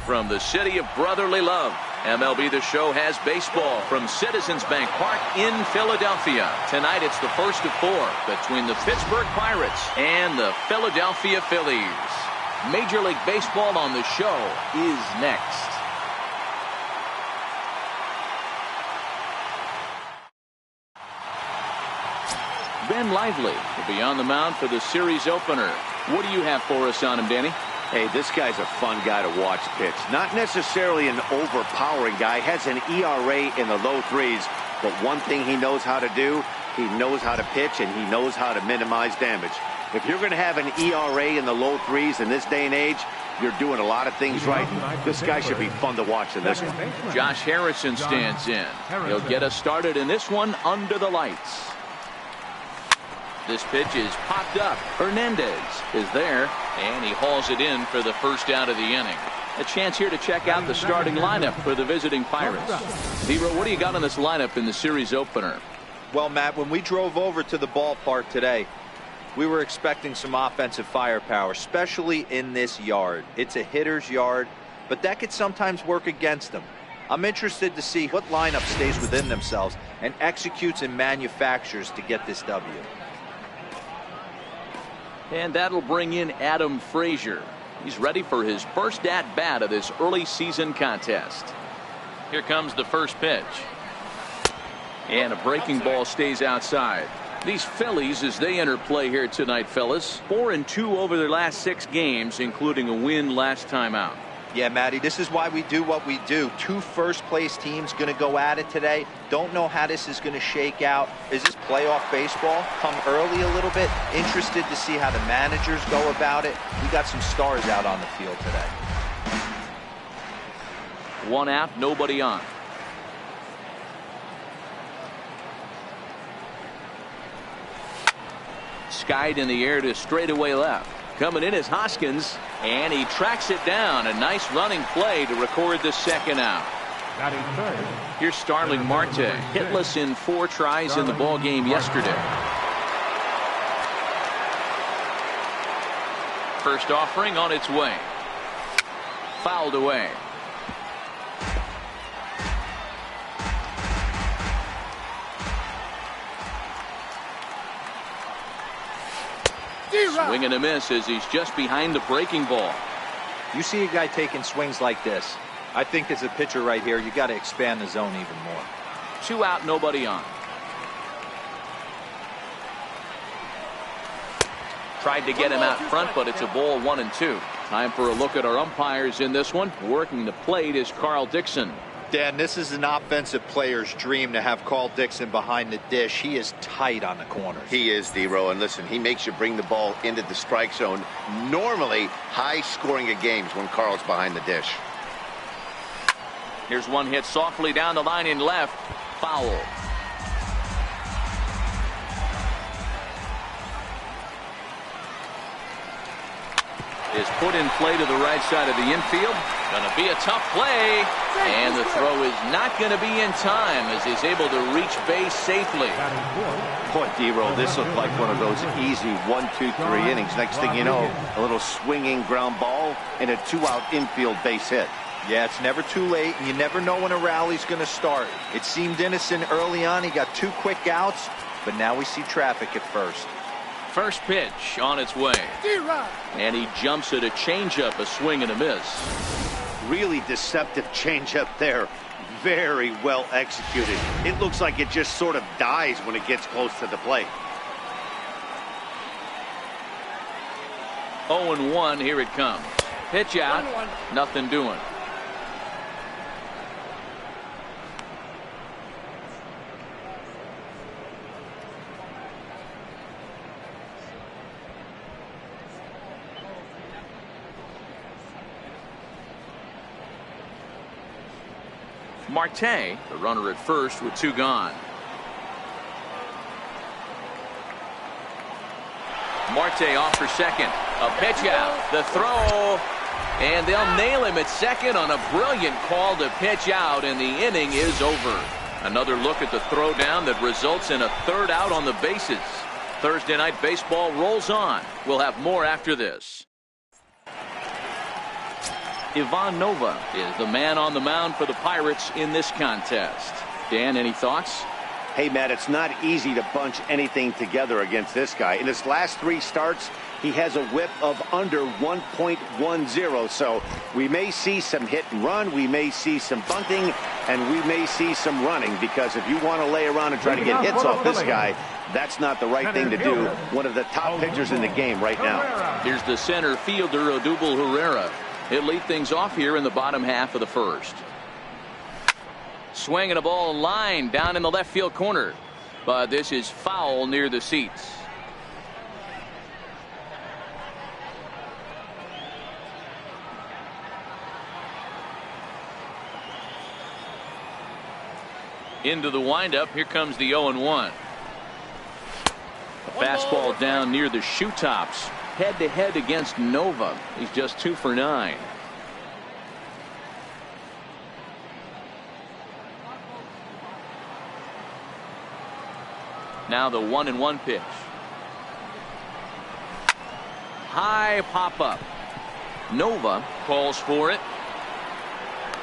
from the city of brotherly love. MLB The Show has baseball from Citizens Bank Park in Philadelphia. Tonight it's the first of 4 between the Pittsburgh Pirates and the Philadelphia Phillies. Major League Baseball on the show is next. Ben Lively will be on the mound for the series opener. What do you have for us on him, Danny? Hey, this guy's a fun guy to watch pitch. Not necessarily an overpowering guy. Has an ERA in the low 3s. But one thing he knows how to do, he knows how to pitch and he knows how to minimize damage. If you're going to have an ERA in the low 3s in this day and age, you're doing a lot of things right. This guy should be fun to watch in this one. Josh Harrison stands in. He'll get us started in this one under the lights. This pitch is popped up. Hernandez is there, and he hauls it in for the first out of the inning. A chance here to check out the starting lineup for the visiting Pirates. Zero, what do you got on this lineup in the series opener? Well, Matt, when we drove over to the ballpark today, we were expecting some offensive firepower, especially in this yard. It's a hitter's yard, but that could sometimes work against them. I'm interested to see what lineup stays within themselves and executes and manufactures to get this W. And that'll bring in Adam Frazier. He's ready for his first at-bat of this early season contest. Here comes the first pitch. And a breaking ball stays outside. These Phillies, as they enter play here tonight, fellas, 4-2 over their last 6 games, including a win last time out. Yeah, Matty, this is why we do what we do. 2 first-place teams going to go at it today. Don't know how this is going to shake out. Is this playoff baseball? Come early a little bit. Interested to see how the managers go about it. We got some stars out on the field today. 1 out, nobody on. Skied in the air to straightaway left. Coming in is Hoskins, and he tracks it down. A nice running play to record the second out. Here's Starling Marte, hitless in 4 tries in the ball game yesterday. First offering on its way. Fouled away. Swing and a miss as he's just behind the breaking ball. You see a guy taking swings like this. I think as a pitcher right here, you got to expand the zone even more. 2 out, nobody on. Tried to get him out front, but it's a ball 1-2. Time for a look at our umpires in this one. Working the plate is Carl Dixon. Dan, this is an offensive player's dream to have Carl Dixon behind the dish. He is tight on the corners. He is, D-Row, and listen, he makes you bring the ball into the strike zone. Normally, high scoring of games when Carl's behind the dish. Here's one hit softly down the line in left. Foul. Is put in play to the right side of the infield. Gonna be a tough play, and the throw is not going to be in time as he's able to reach base safely. Boy, D-Row, this looked like one of those easy 1, 2, 3 innings. Next thing you know, a little swinging ground ball and a 2-out infield base hit. Yeah, it's never too late, and you never know when a rally's going to start. It seemed innocent early on. He got 2 quick outs, but now we see traffic at first. First pitch on its way. And he jumps at a changeup, a swing and a miss. Really deceptive changeup there. Very well executed. It looks like it just sort of dies when it gets close to the plate. 0-1, here it comes. Pitch out, nothing doing. Marte, the runner at first with 2 gone. Marte off for second. A pitch out. The throw. And they'll nail him at second on a brilliant call to pitch out, and the inning is over. Another look at the throw down that results in a 3rd out on the bases. Thursday Night Baseball rolls on. We'll have more after this. Ivan Nova is the man on the mound for the Pirates in this contest. Dan, any thoughts? Hey, Matt, it's not easy to bunch anything together against this guy. In his last 3 starts, he has a whip of under 1.10. So we may see some hit and run. We may see some bunting, and we may see some running, because if you want to lay around and try to get hits off this guy, that's not the right thing to do. One of the top pitchers in the game right now. Here's the center fielder, Odubel Herrera. He'll lead things off here in the bottom half of the first. Swinging a ball line down in the left field corner, but this is foul near the seats. Into the windup. Here comes the 0-1. A fastball down near the shoe tops. Head to head against Nova. He's just 2 for 9. Now the 1-1 pitch. High pop up. Nova calls for it.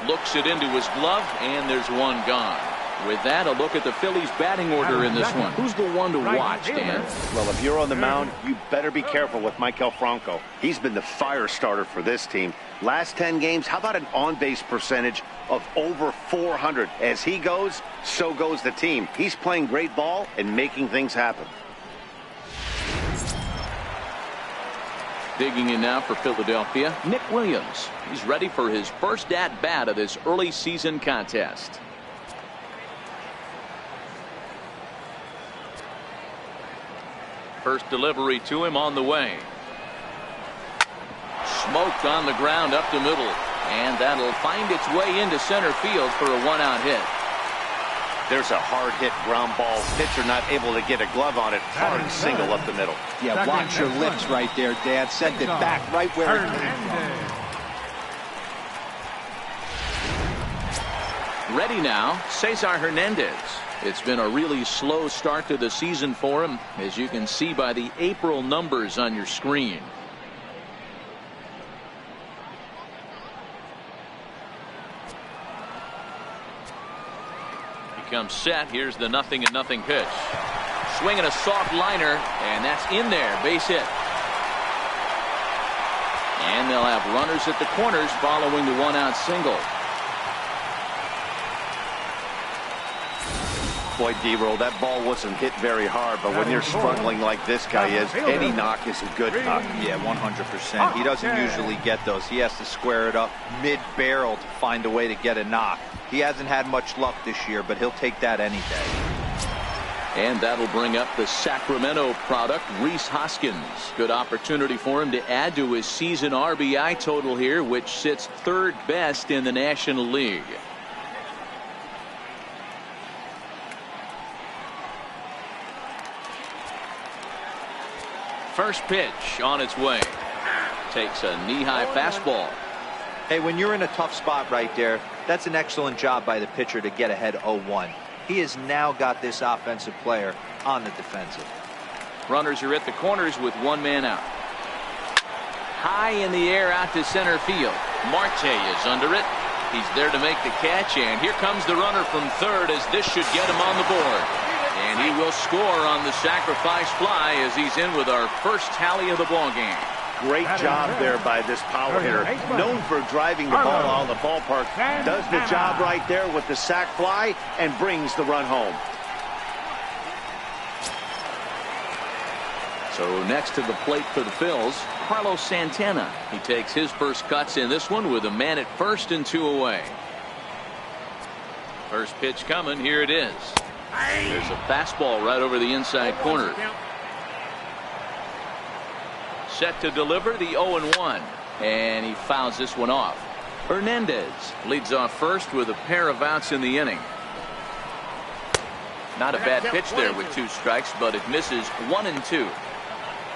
Looks it into his glove, and there's one gone. With that, a look at the Phillies batting order in this one. Who's the one to watch, Dan? Well, if you're on the mound, you better be careful with Michael Franco. He's been the fire starter for this team. Last 10 games, how about an on-base percentage of over 400? As he goes, so goes the team. He's playing great ball and making things happen. Digging in now for Philadelphia, Nick Williams. He's ready for his first at-bat of this early season contest. First delivery to him on the way. Smoked on the ground up the middle, and that'll find its way into center field for a 1-out hit. There's a hard hit ground ball. Pitcher not able to get a glove on it. Hard single up the middle. Yeah, watch your lips right there, Dan. Send it back right where it came from. Ready now, Cesar Hernandez. It's been a really slow start to the season for him, as you can see by the April numbers on your screen. He comes set. Here's the 0-0 pitch. Swinging a soft liner, and that's in there. Base hit. And they'll have runners at the corners following the 1-out single. Boy, D-roll, that ball wasn't hit very hard, but when you're struggling like this guy is, any knock is a good knock. Yeah, 100%. He doesn't usually get those. He has to square it up mid-barrel to find a way to get a knock. He hasn't had much luck this year, but he'll take that any day. And that'll bring up the Sacramento product, Rhys Hoskins. Good opportunity for him to add to his season RBI total here, which sits 3rd best in the National League. First pitch on its way. Takes a knee-high fastball. Hey, when you're in a tough spot right there, that's an excellent job by the pitcher to get ahead 0-1. He has now got this offensive player on the defensive. Runners are at the corners with 1 man out. High in the air out to center field. Marte is under it. He's there to make the catch, and here comes the runner from third, as this should get him on the board. And he will score on the sacrifice fly as he's in with our first tally of the ball game. Great job there by this power hitter. Known for driving the ball out of the ballpark. Does the job right there with the sac fly and brings the run home. So next to the plate for the Phils, Carlos Santana. He takes his first cuts in this one with a man at first and 2 away. First pitch coming. Here it is. There's a fastball right over the inside corner. Set to deliver the 0-1, and he fouls this one off. Hernandez leads off first with a pair of outs in the inning. Not a bad pitch there with 2 strikes, but it misses 1 and 2.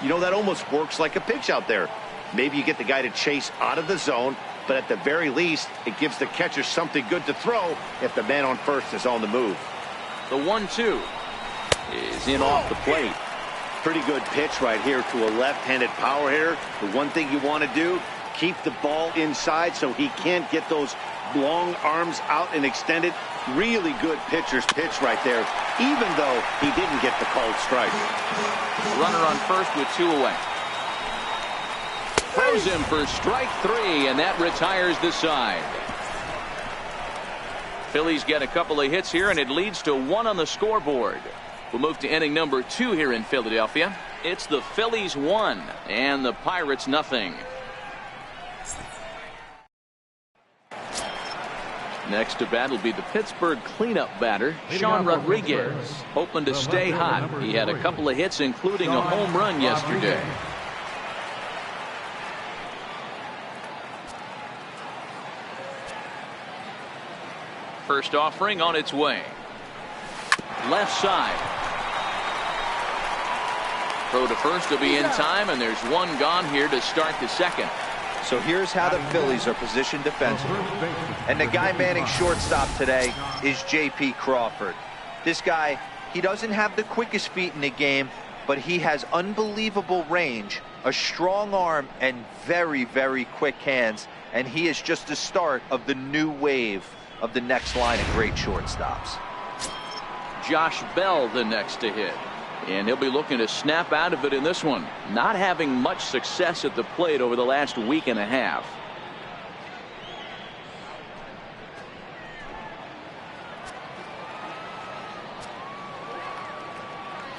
You know, that almost works like a pitch out there. Maybe you get the guy to chase out of the zone, but at the very least, it gives the catcher something good to throw if the man on first is on the move. The 1-2 is in off the plate. Pretty good pitch right here to a left-handed power hitter. The one thing you want to do, keep the ball inside so he can't get those long arms out and extended. Really good pitcher's pitch right there, even though he didn't get the called strike. Runner on first with 2 away. Throws him for strike 3, and that retires the side. Phillies get a couple of hits here, and it leads to 1 on the scoreboard. We'll move to inning number 2 here in Philadelphia. It's the Phillies 1 and the Pirates nothing. Next to bat will be the Pittsburgh cleanup batter, Sean Rodriguez, hoping to stay hot. He had a couple of hits, including a home run yesterday. First offering on its way. Left side. Throw to first will be in time, and there's 1 gone here to start the second. So here's how the Phillies are positioned defensively. And the guy manning shortstop today is J.P. Crawford. This guy, he doesn't have the quickest feet in the game, but he has unbelievable range, a strong arm, and very, very quick hands. And he is just the start of the new wave of the next line of great shortstops. Josh Bell the next to hit. And he'll be looking to snap out of it in this one. Not having much success at the plate over the last week and a half.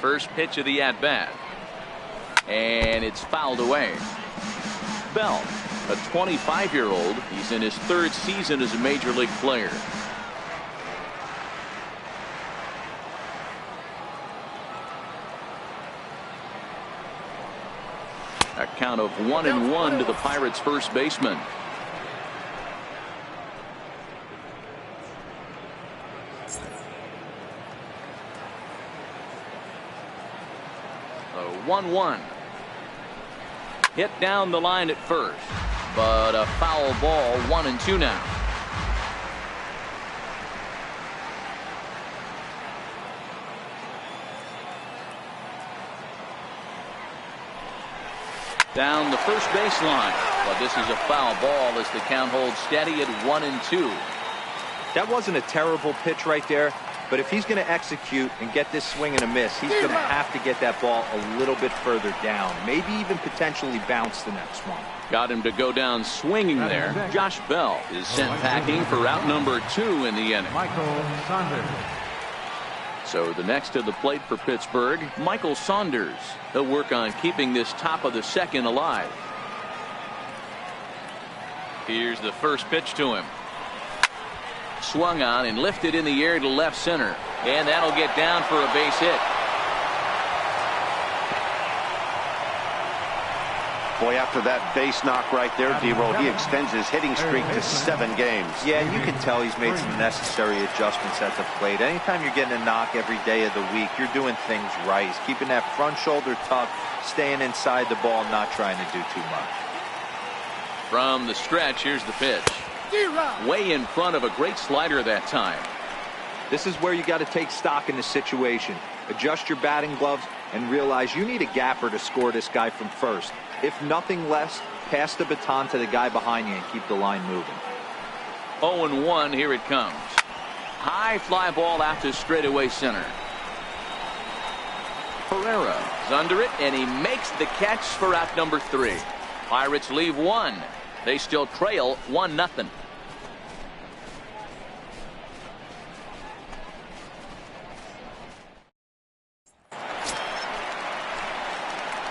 First pitch of the at-bat. And it's fouled away. Bell, a 25-year-old. He's in his 3rd season as a major league player. A count of 1-1 to the Pirates' first baseman. A 1-1. Hit down the line at first, but a foul ball. 1-2 now. Down the first baseline, but this is a foul ball as the count holds steady at 1-2. That wasn't a terrible pitch right there, but if he's going to execute and get this swing and a miss, he's going to have to get that ball a little bit further down, maybe even potentially bounce the next one. Got him to go down swinging there. Josh Bell is sent packing for out number 2 in the inning. So the next to the plate for Pittsburgh, Michael Saunders. He'll work on keeping this top of the second alive. Here's the first pitch to him. Swung on and lifted in the air to left center. And that'll get down for a base hit. Boy, after that base knock right there, D-Roll, he extends his hitting streak to 7 games. Yeah, and you can tell he's made some necessary adjustments at the plate. Anytime you're getting a knock every day of the week, you're doing things right. He's keeping that front shoulder tucked, staying inside the ball, not trying to do too much. From the stretch, here's the pitch. Way in front of a great slider that time. This is where you got to take stock in the situation. Adjust your batting gloves and realize you need a gapper to score this guy from first. If nothing less, pass the baton to the guy behind you and keep the line moving. 0-1, here it comes. High fly ball out to straightaway center. Pereira is under it, and he makes the catch for out number 3. Pirates leave 1. They still trail 1-0.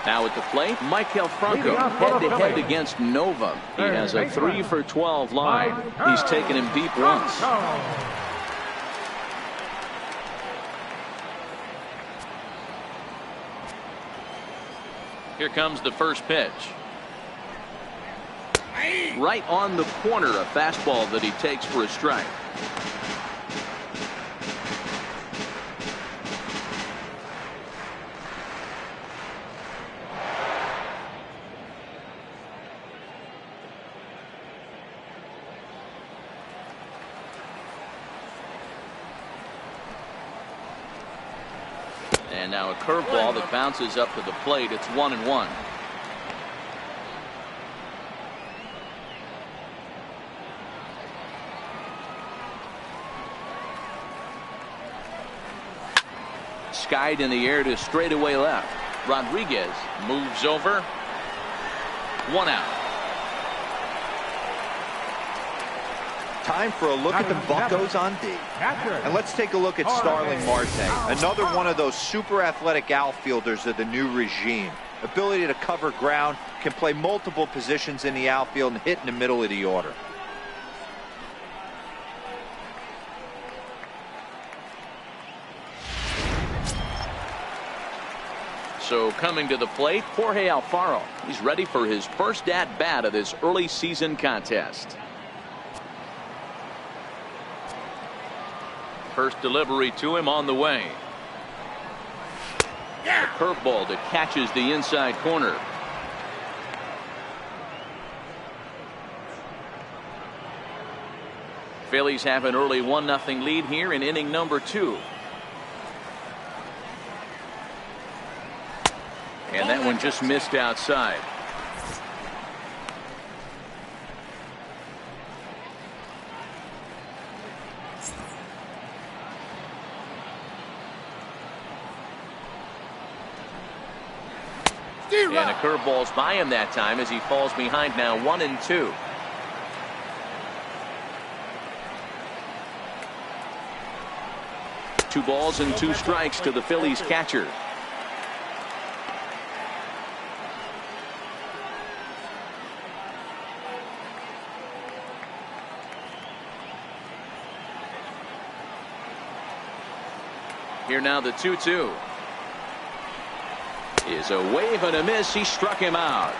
Now at the plate, Michael Franco head-to-head against Nova. He has a 3-for-12 line. He's taken him deep once. Here comes the first pitch. Right on the corner, a fastball that he takes for a strike. And now a curveball that bounces up to the plate. It's 1-1. skied in the air to straightaway left. Rodriguez moves over. 1 out. Time for a look at the Buccos on D. And let's take a look at Starling Marte, another one of those super athletic outfielders of the new regime. Ability to cover ground, can play multiple positions in the outfield and hit in the middle of the order. So coming to the plate, Jorge Alfaro. He's ready for his first at-bat of this early season contest. First delivery to him on the way. A curveball that catches the inside corner. Phillies have an early 1-0 lead here in inning number 2. And that one just missed outside. And a curveball's by him that time as he falls behind now 1-2. Two balls and 2 strikes to the Phillies catcher. Here now the 2-2. Is a wave and a miss. He struck him out.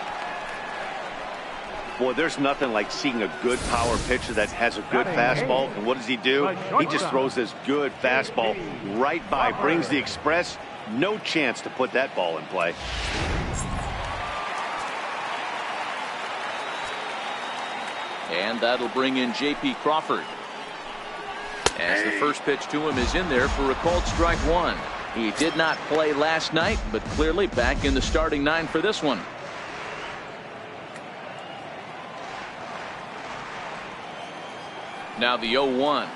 Boy, there's nothing like seeing a good power pitcher that has a good fastball. And what does he do? He just throws this good fastball right by, brings the express. No chance to put that ball in play. And that'll bring in J.P. Crawford. As the first pitch to him is in there for a called strike 1. He did not play last night, but clearly back in the starting 9 for this one. Now the 0-1.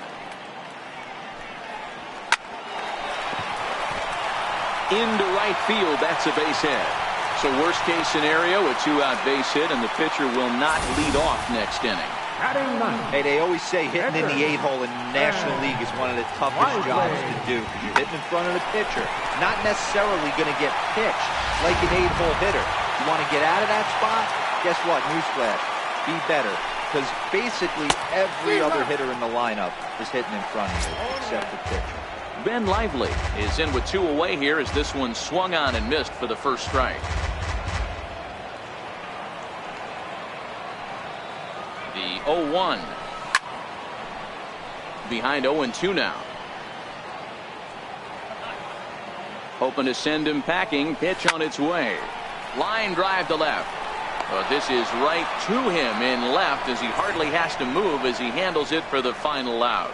Into right field. That's a base hit. So worst case scenario, a 2-out base hit, and the pitcher will not lead off next inning. Hey, they always say hitting in the 8-hole in the National League is one of the toughest jobs to do. You're hitting in front of the pitcher, not necessarily going to get pitched like an 8-hole hitter. You want to get out of that spot? Guess what? Newsflash. Be better. Because basically every other hitter in the lineup is hitting in front of you except the pitcher. Ben Lively is in with 2 away here as this one swung on and missed for the first strike. The 0-1. Behind 0-2 now. Hoping to send him packing. Pitch on its way. Line drive to left. But this is right to him in left as he hardly has to move as he handles it for the final out.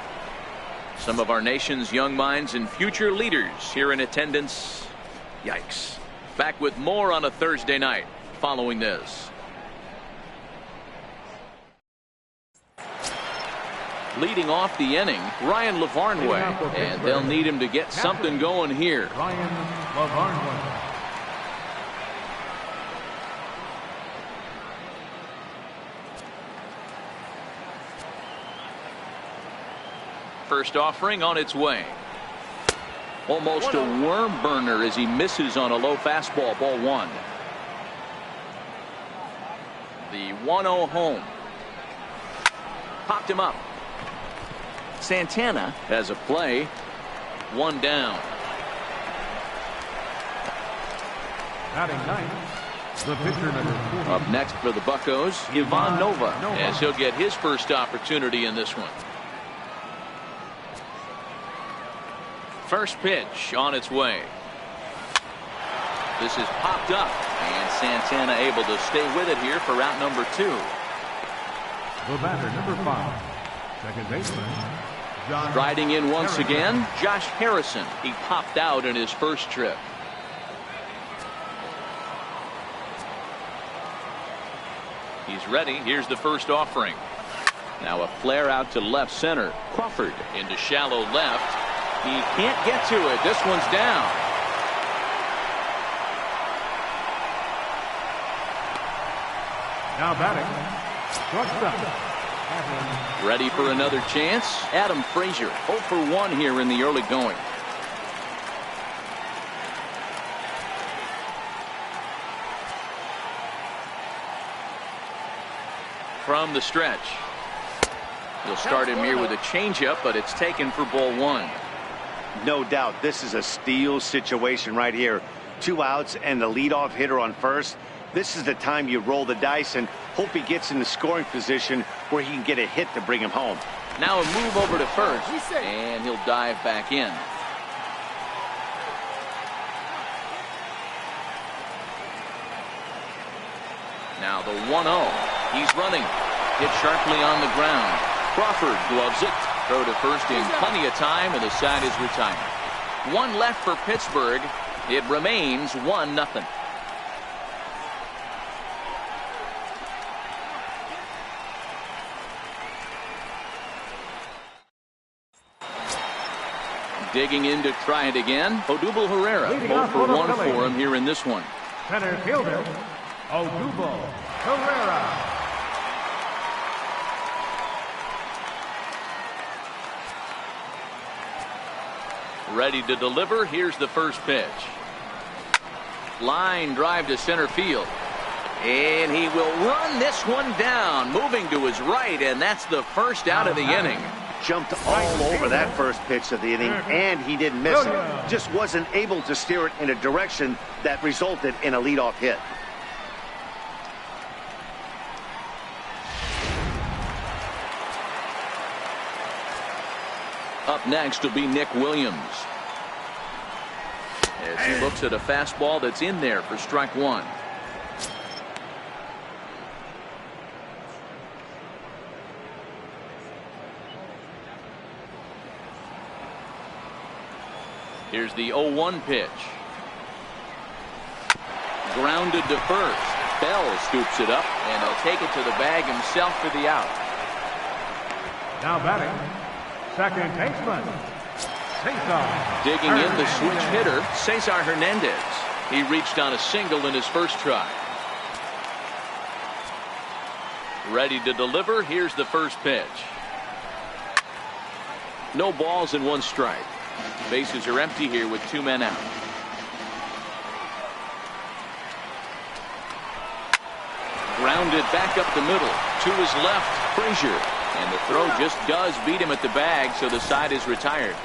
Some of our nation's young minds and future leaders here in attendance. Yikes. Back with more on a Thursday night following this. Leading off the inning, Ryan Lavarnway, and they'll need him to get something going here. Ryan Lavarnway. First offering on its way. Almost a worm burner as he misses on a low fastball. Ball 1. The 1-0 home. Popped him up. Santana has a play. 1 down. Batting 9th, the pitcher number 40. Up next for the Buccos, Ivan Nova, as he'll get his first opportunity in this one. First pitch on its way. This is popped up, and Santana able to stay with it here for route number 2. The batter number 5, second baseman John. Riding in once again, Josh Harrison. He popped out in his first trip. He's ready. Here's the first offering. Now a flare out to left center. Crawford into shallow left. He can't get to it. This one's down. Now batting, shortstop. Ready for another chance? Adam Frazier, 0 for 1 here in the early going. From the stretch. He'll start him here with a changeup, but it's taken for ball 1. No doubt this is a steal situation right here. 2 outs and the leadoff hitter on first. This is the time you roll the dice and hope he gets in the scoring position where he can get a hit to bring him home. Now a move over to first, and he'll dive back in. Now the 1-0. He's running. Hit sharply on the ground. Crawford gloves it. Throw to first in plenty of time, and the side is retired. 1 left for Pittsburgh. It remains 1-0. Digging in to try it again. Odubel Herrera, 0 for 1 for him here in this one. Center fielder, Odubel Herrera. Ready to deliver. Here's the first pitch. Line drive to center field. And he will run this one down, moving to his right, and that's the first out of the inning. Jumped all over that first pitch of the inning, and he didn't miss it. Just wasn't able to steer it in a direction that resulted in a leadoff hit. Up next will be Nick Williams, as he looks at a fastball that's in there for strike 1. Here's the 0-1 pitch. Grounded to first. Bell scoops it up, and he'll take it to the bag himself for the out. Now batting, second baseman, Cesar. Digging in the switch hitter, Cesar Hernandez. He reached on a single in his first try. Ready to deliver. Here's the first pitch. No balls and 1 strike. Bases are empty here with 2 men out. Grounded back up the middle. To his left, Frazier. And the throw just does beat him at the bag, so the side is retired.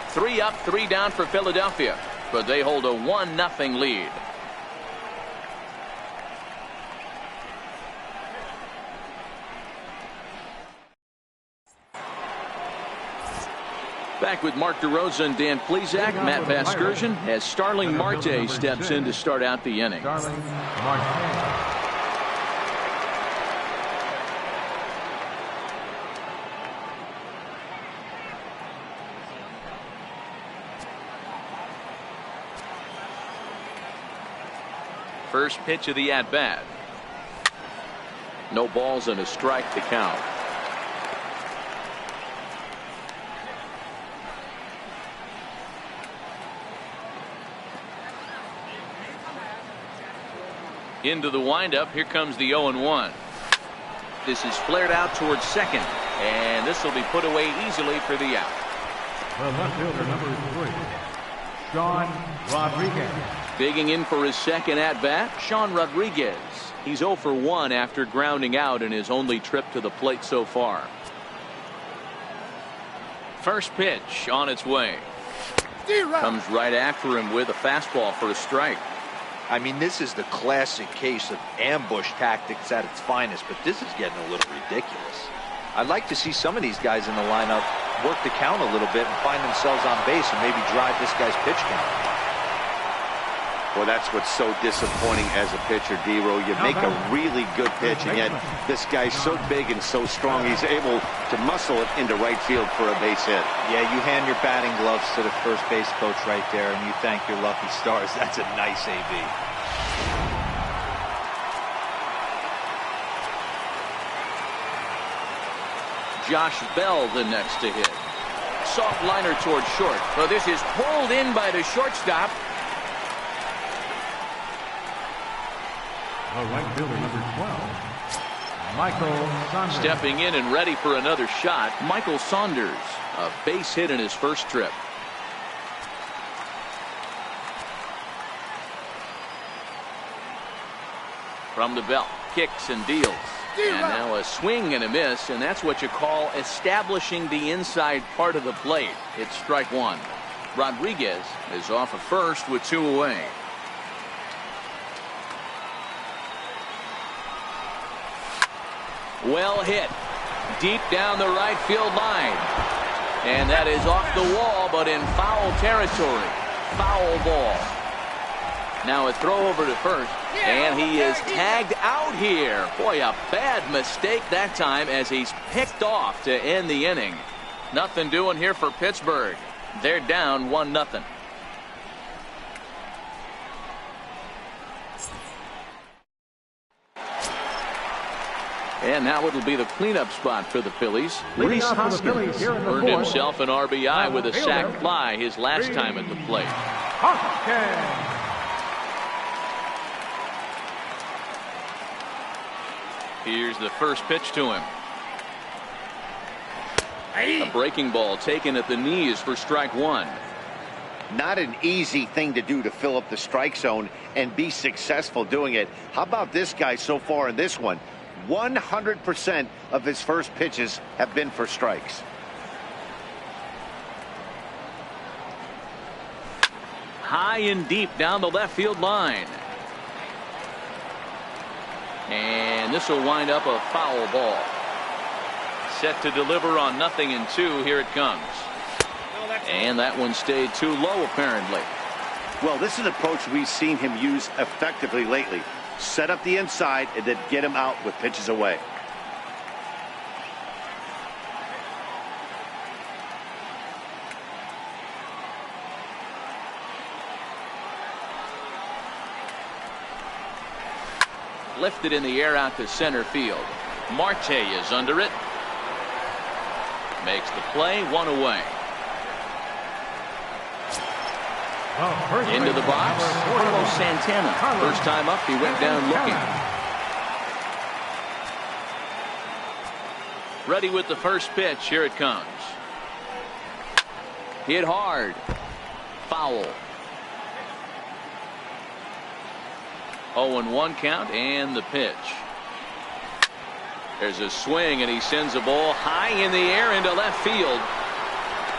3 up, 3 down for Philadelphia, but they hold a 1-0 lead. Back with Mark DeRosa and Dan Plesac. Matt Vasgersian as Starling Marte steps in to start out the inning. Starling Marte. First pitch of the at-bat. No balls and a strike to count. Into the windup. Here comes the 0-1. This is flared out towards second, and this will be put away easily for the out. The left fielder, number 3, Sean Rodriguez. Digging in for his second at-bat, Sean Rodriguez. He's 0 for 1 after grounding out in his only trip to the plate so far. First pitch on its way. Comes right after him with a fastball for a strike. I mean, this is the classic case of ambush tactics at its finest, but this is getting a little ridiculous. I'd like to see some of these guys in the lineup work the count a little bit and find themselves on base and maybe drive this guy's pitch count. Well, that's what's so disappointing as a pitcher, D-Row. You make a really good pitch, and yet this guy's so big and so strong, he's able to muscle it into right field for a base hit. Yeah, you hand your batting gloves to the first base coach right there, and you thank your lucky stars. That's a nice AB. Josh Bell the next to hit. Soft liner towards short. Well, this is pulled in by the shortstop. The right fielder, number 12, Michael Saunders. Stepping in and ready for another shot, Michael Saunders. A base hit in his first trip. From the belt, kicks and deals. And now a swing and a miss, and that's what you call establishing the inside part of the plate. It's strike one. Rodriguez is off of first with 2 away. Well hit. Deep down the right field line. And that is off the wall, but in foul territory. Foul ball. Now a throw over to first. And he is tagged out here. Boy, a bad mistake that time as he's picked off to end the inning. Nothing doing here for Pittsburgh. They're down 1-0. And now it'll be the cleanup spot for the Phillies. Reese Hoskins earned himself an RBI with a sac fly his last time at the plate. Here's the first pitch to him. A breaking ball taken at the knees for strike one. Not an easy thing to do to fill up the strike zone and be successful doing it. How about this guy so far in this one? 100% of his first pitches have been for strikes. High and deep down the left field line. And this will wind up a foul ball. Set to deliver on 0-2. Here it comes. And that one stayed too low apparently. Well, this is an approach we've seen him use effectively lately. Set up the inside and then get him out with pitches away. Lifted in the air out to center field. Marte is under it. Makes the play, 1 away. Into the box, Carlos Santana. First time up, he went down looking. Ready with the first pitch. Here it comes. Hit hard. Foul. 0-1 count and the pitch. There's a swing and he sends a ball high in the air into left field.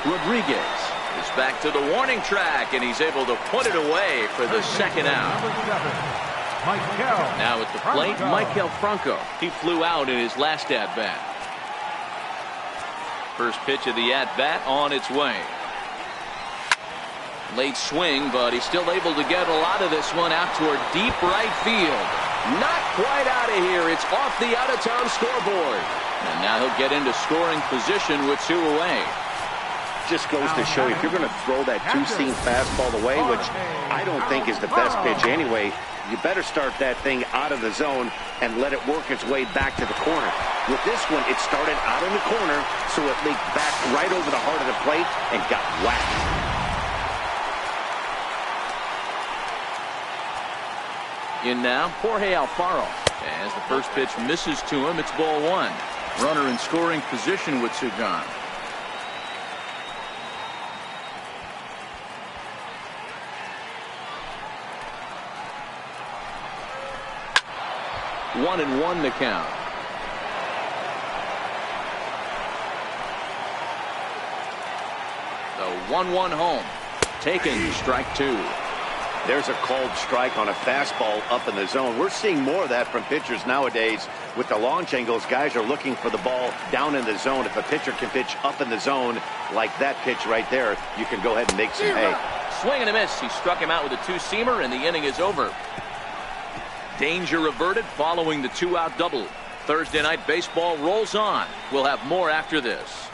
Rodriguez is back to the warning track and he's able to put it away for the second out. Now at the plate, Michael Franco. He flew out in his last at bat. First pitch of the at bat on its way. Late swing, but he's still able to get a lot of this one out toward deep right field. Not quite out of here. It's off the out-of-town scoreboard. And now he'll get into scoring position with 2 away. Just goes to show you, if you're going to throw that two-seam fastball away, which I don't think is the best pitch anyway, you better start that thing out of the zone and let it work its way back to the corner. With this one, it started out in the corner, so it leaked back right over the heart of the plate and got whacked. In now, Jorge Alfaro. As the first pitch misses to him, it's ball 1. Runner in scoring position with 2 gone. One and 1 to count. The 1-1 home. Taken, strike 2. There's a called strike on a fastball up in the zone. We're seeing more of that from pitchers nowadays. With the launch angles, guys are looking for the ball down in the zone. If a pitcher can pitch up in the zone like that pitch right there, you can go ahead and make some hay. Swing and a miss. He struck him out with a 2-seamer, and the inning is over. Danger averted following the 2-out double. Thursday night baseball rolls on. We'll have more after this.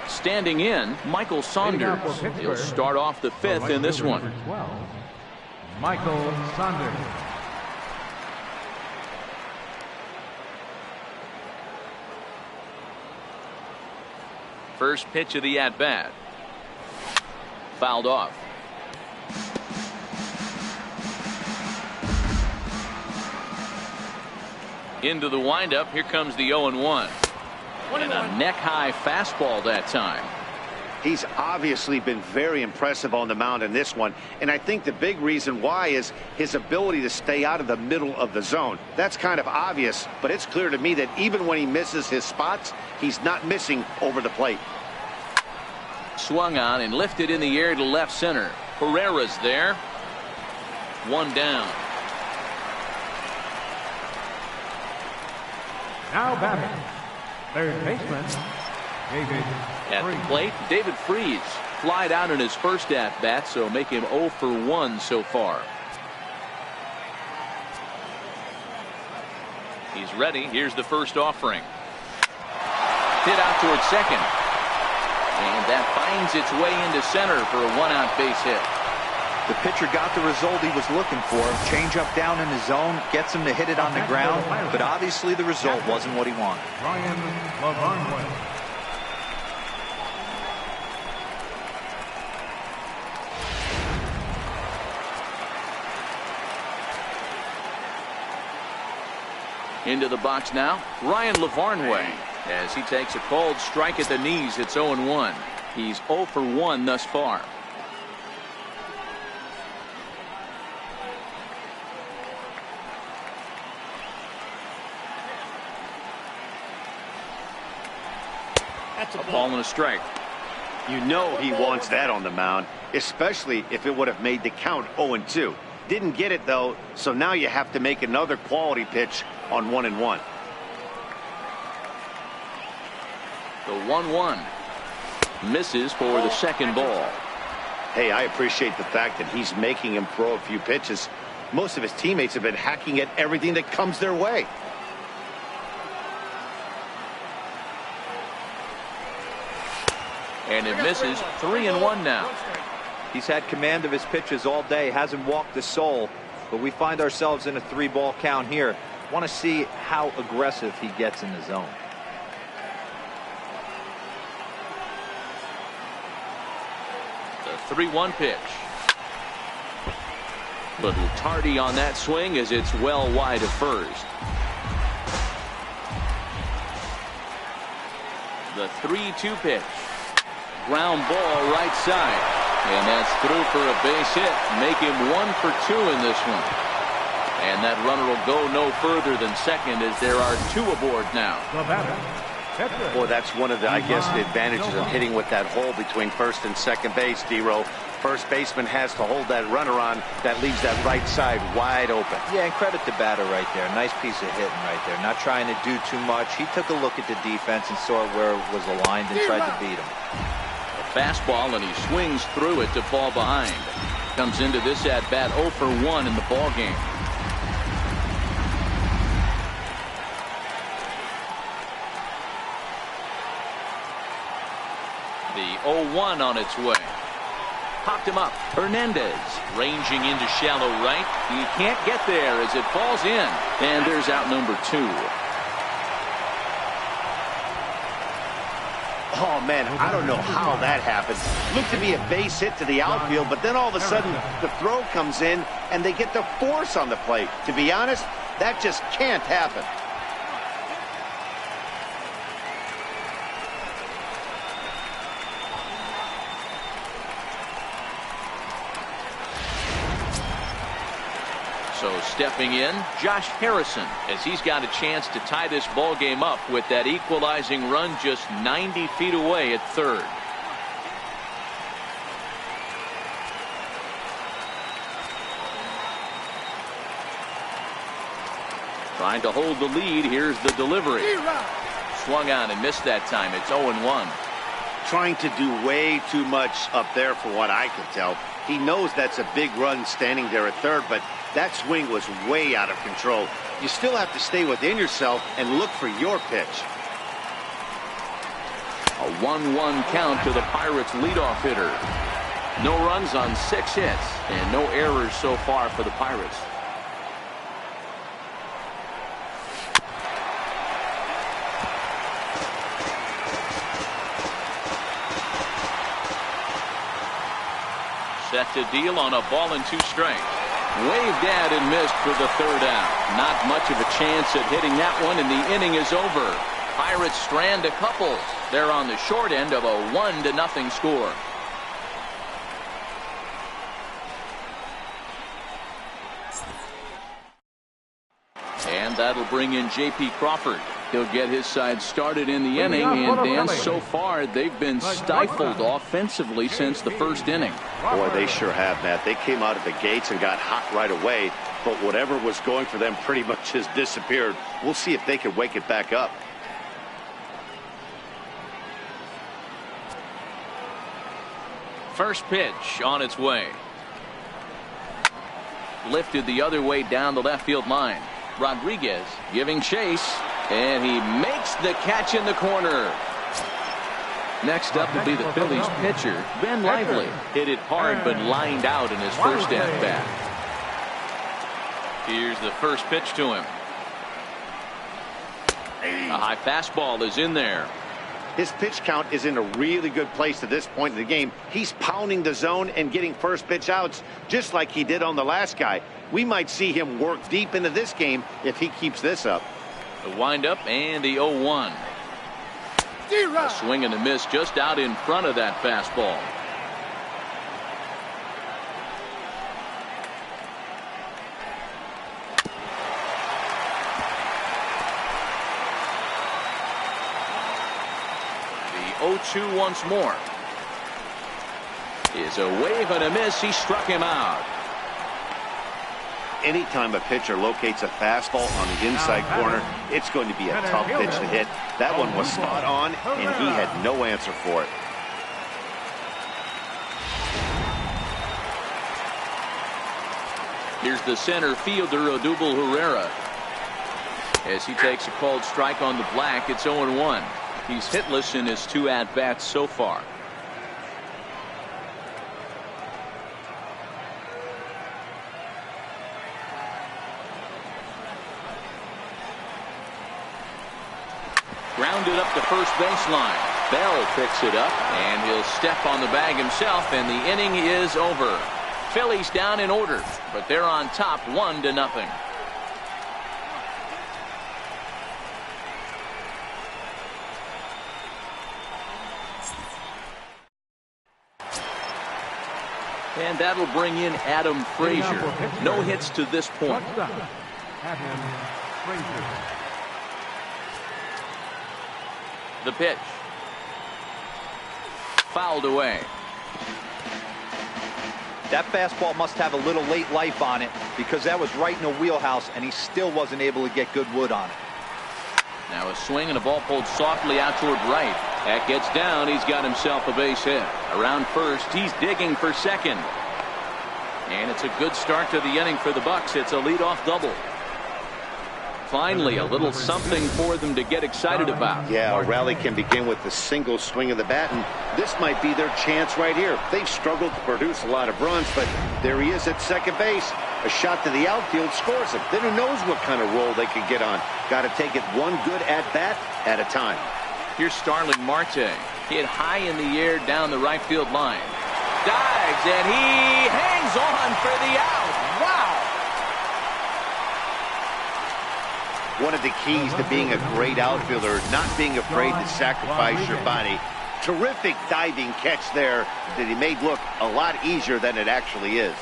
Standing in, Michael Saunders. He'll start off the 5th in this one. Michael Saunders. First pitch of the at-bat. fouled off. Into the windup. Here comes the 0-1. And a neck-high fastball that time. He's obviously been very impressive on the mound in this one, and I think the big reason why is his ability to stay out of the middle of the zone. That's kind of obvious, but it's clear to me that even when he misses his spots, he's not missing over the plate. Swung on and lifted in the air to left center. Herrera's there. One down. Now batting, third baseman, David At the Freese. plate, David Freese flied out in his first at-bat, so make him 0 for 1 so far. He's ready. Here's the first offering. Hit out towards second. And that finds its way into center for a one-out base hit. The pitcher got the result he was looking for. Change up down in the zone, gets him to hit it on the ground, but obviously the result wasn't what he wanted. Ryan Mlb18. Into the box now, Ryan Lavarnway, as he takes a cold strike at the knees. It's 0-1. He's 0 for 1 thus far. That's A ball and a strike. You know he wants that on the mound, especially if it would have made the count 0-2. Didn't get it, though, so now you have to make another quality pitch on 1-1. The 1-1 misses for the second ball. Hey, I appreciate the fact that he's making him throw a few pitches. Most of his teammates have been hacking at everything that comes their way. And it misses. 3-1 now. He's had command of his pitches all day, hasn't walked a soul, but we find ourselves in a 3-ball count here. Want to see how aggressive he gets in the zone. The 3-1 pitch. Little tardy on that swing as it's well wide of first. The 3-2 pitch. Ground ball right side. And that's through for a base hit. Make him 1 for 2 in this one. And that runner will go no further than second as there are 2 aboard now. The batter, Petra. Boy, that's one of the, I guess, the advantages of hitting with that hole between first and second base, D-Row. First baseman has to hold that runner on. That leaves that right side wide open. Yeah, and credit the batter right there. Nice piece of hitting right there. Not trying to do too much. He took a look at the defense and saw where it was aligned and tried to beat him. Fastball, and he swings through it to fall behind. Comes into this at bat 0 for 1 in the ball game. The 0-1 on its way. Popped him up. Hernandez ranging into shallow right. He can't get there as it falls in. And there's out number 2. Oh, man, I don't know how that happened. Looked to be a base hit to the outfield, but then all of a sudden the throw comes in and they get the force on the plate. To be honest, that just can't happen. So stepping in, Josh Harrison, as he's got a chance to tie this ball game up with that equalizing run just 90 feet away at third. Trying to hold the lead. Here's the delivery. Swung on and missed that time. It's 0-1. Trying to do way too much up there for what I can tell. He knows that's a big run standing there at third, but that swing was way out of control. You still have to stay within yourself and look for your pitch. A 1-1 count to the Pirates leadoff hitter. No runs on 6 hits and no errors so far for the Pirates. set to deal on a ball and 2 strikes. Waved at and missed for the 3rd out. Not much of a chance at hitting that one, and the inning is over. Pirates strand a couple. They're on the short end of a 1-0 score. And that'll bring in J.P. Crawford. He'll get his side started in the inning, and Dan, so far they've been stifled offensively since the 1st inning. Boy, they sure have, Matt. They came out of the gates and got hot right away, but whatever was going for them pretty much has disappeared. We'll see if they can wake it back up. First pitch on its way. Lifted the other way down the left field line. Rodriguez giving chase, and he makes the catch in the corner. Next up will be the Phillies pitcher, Ben Lively. Hit it hard but lined out in his first at bat. Here's the first pitch to him. A high fastball is in there. His pitch count is in a really good place at this point in the game. He's pounding the zone and getting first pitch outs just like he did on the last guy. We might see him work deep into this game if he keeps this up. The windup and the 0-1. A swing and a miss just out in front of that fastball. The 0-2 once more. Is a wave and a miss. He struck him out. Anytime a pitcher locates a fastball on the inside corner, it's going to be a tough pitch to hit. That one was spot on, and he had no answer for it. Here's the center fielder, Odubel Herrera. As he takes a called strike on the black, it's 0-1. He's hitless in his 2 at-bats so far. Grounded up the first baseline. Bell picks it up, and he'll step on the bag himself, and the inning is over. Phillies down in order, but they're on top 1-0. And that'll bring in Adam Frazier. No hits to this point. The pitch. Fouled away. That fastball must have a little late life on it because that was right in the wheelhouse, and he still wasn't able to get good wood on it. Now a swing and a ball pulled softly out toward right. That gets down. He's got himself a base hit. Around first, he's digging for second. And it's a good start to the inning for the Bucks. It's a leadoff double. Finally, a little something for them to get excited about. Yeah, a rally can begin with a single swing of the bat, and this might be their chance right here. They've struggled to produce a lot of runs, but there he is at second base. A shot to the outfield scores him. Then who knows what kind of roll they could get on. Got to take it one good at-bat at a time. Here's Starling Marte. Hit high in the air down the right field line. Dives, and he hangs on for the out. Wow! One of the keys to being a great outfielder, not being afraid to sacrifice your body. Terrific diving catch there that he made look a lot easier than it actually is.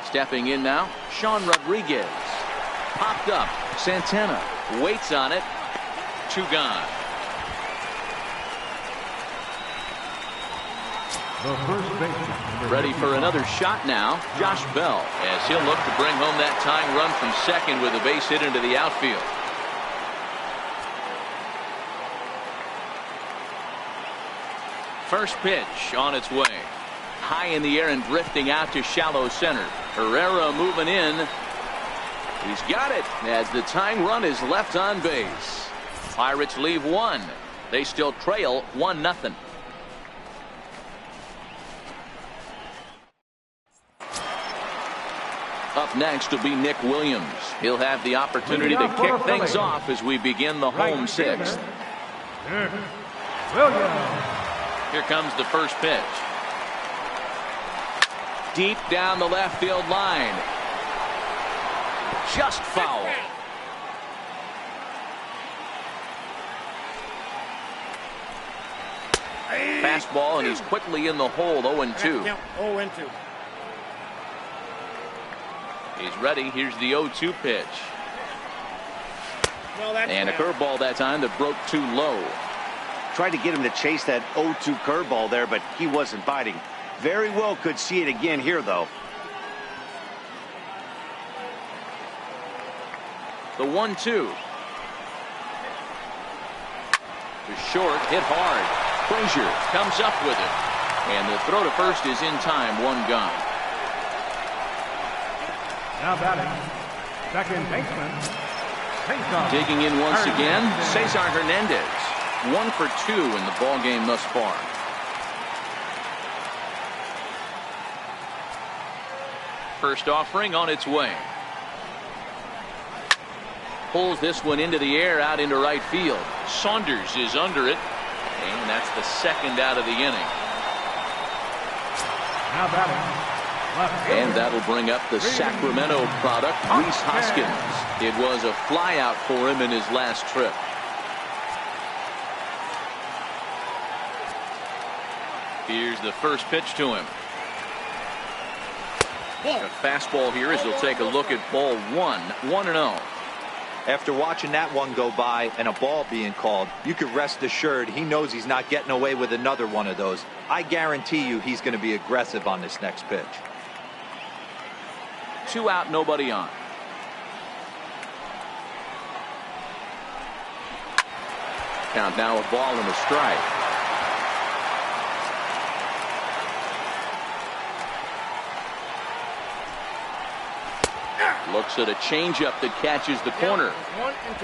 Stepping in now, Sean Rodriguez. Popped up. Santana waits on it. 2 gone. Ready for another shot now, Josh Bell, as he'll look to bring home that tying run from second with a base hit into the outfield. First pitch on its way. High in the air and drifting out to shallow center. Herrera moving in. He's got it as the tying run is left on base. Pirates leave 1. They still trail 1-0. Up next will be Nick Williams. He'll have the opportunity to kick things off as we begin the home sixth. Here comes the first pitch. Deep down the left field line. Just foul. Fastball, and he's quickly in the hole. 0-2. 0-2. He's ready. Here's the 0-2 pitch. No, and a curveball that time that broke too low. Tried to get him to chase that 0-2 curveball there, but he wasn't biting. Very well could see it again here, though. The 1-2. To short, hit hard. Frazier comes up with it. And the throw to first is in time. One gone. Now batting, second baseman, Cesar. Digging in once again, Cesar Hernandez. 1 for 2 in the ball game thus far. First offering on its way. Pulls this one into the air out into right field. Saunders is under it. And that's the second out of the inning. Now batting, left fielder. And that'll bring up the Sacramento product, Rhys Hoskins. It was a flyout for him in his last trip. Here's the first pitch to him. A fastball here as he'll take a look at ball 1. 1-0. After watching that one go by and a ball being called, you could rest assured he knows he's not getting away with another one of those. I guarantee you he's going to be aggressive on this next pitch. 2 out, nobody on. Count now, a ball and a strike. Looks at a changeup that catches the corner.